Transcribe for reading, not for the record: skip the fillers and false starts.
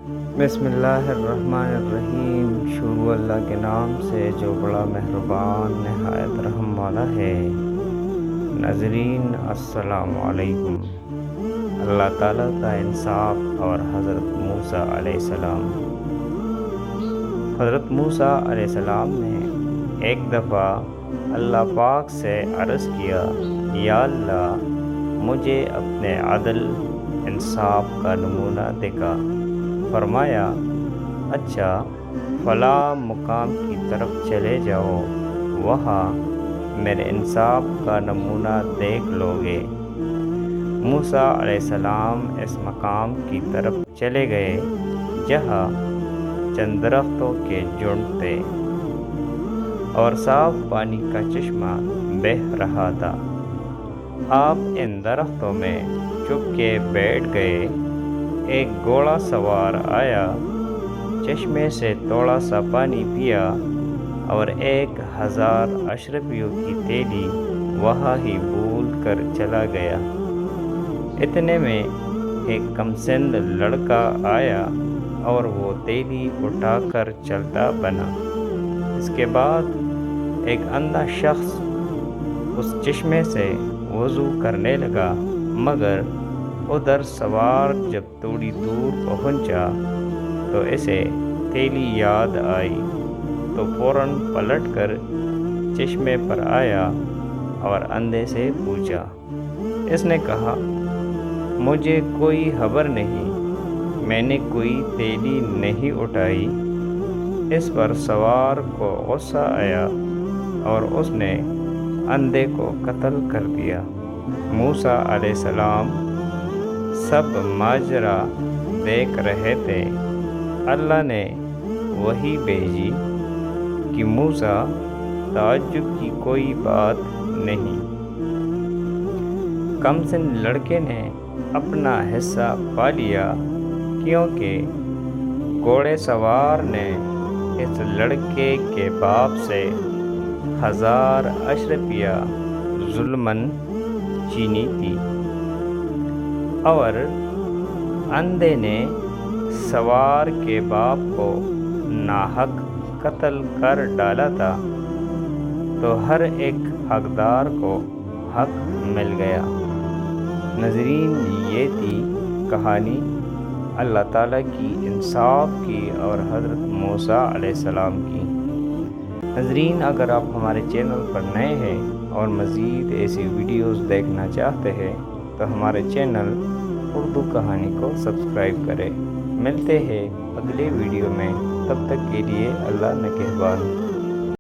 بسم اللہ الرحمن الرحیم۔ شروع اللہ کے نام سے جو بڑا مہربان نہایت رحم والا ہے۔ ناظرین السلام علیکم۔ اللہ تعالیٰ کا انصاف اور حضرت موسیٰ علیہ السلام۔ حضرت موسیٰ علیہ السلام نے ایک دفعہ اللہ پاک سے عرض کیا، یا اللہ مجھے اپنے عدل انصاف کا نمونہ دکھا۔ فرمایا، اچھا فلاں مقام کی طرف چلے جاؤ، وہاں میرے انصاف کا نمونہ دیکھ لو گے۔ موسیٰ علیہ السلام اس مقام کی طرف چلے گئے جہاں چند درختوں کے جھنڈ تھے اور صاف پانی کا چشمہ بہہ رہا تھا۔ آپ ان درختوں میں چھپ کے بیٹھ گئے۔ ایک گھوڑا سوار آیا، چشمے سے تھوڑا سا پانی پیا اور 1000 اشرفیوں کی تیلی وہاں ہی بھول کر چلا گیا۔ اتنے میں ایک کم سن لڑکا آیا اور وہ تیلی اٹھا کر چلتا بنا۔ اس کے بعد ایک اندھا شخص اس چشمے سے وضو کرنے لگا، مگر ادھر سوار جب تھوڑی دور پہنچا تو اسے تیلی یاد آئی، تو فوراً پلٹ کر چشمے پر آیا اور اندھے سے پوچھا۔ اس نے کہا، مجھے کوئی خبر نہیں، میں نے کوئی تیلی نہیں اٹھائی۔ اس پر سوار کو غصہ آیا اور اس نے اندھے کو قتل کر دیا۔ موسیٰ علیہ السلام سب ماجرا دیکھ رہے تھے۔ اللہ نے وحی بھیجی کہ موسیٰ تعجب کی کوئی بات نہیں۔ کم سن لڑکے نے اپنا حصہ پا لیا، کیونکہ گھوڑے سوار نے اس لڑکے کے باپ سے 1000 اشرفیہ ظلماً چھینی تھی، اور اندھے نے سوار کے باپ کو ناحق قتل کر ڈالا تھا، تو ہر ایک حقدار کو حق مل گیا۔ ناظرین، یہ تھی کہانی اللہ تعالیٰ کی انصاف کی اور حضرت موسیٰ علیہ السلام کی۔ ناظرین، اگر آپ ہمارے چینل پر نئے ہیں اور مزید ایسی ویڈیوز دیکھنا چاہتے ہیں تو ہمارے چینل اردو کہانی کو سبسکرائب کریں۔ ملتے ہیں اگلے ویڈیو میں، تب تک کے لیے اللہ نگہبان۔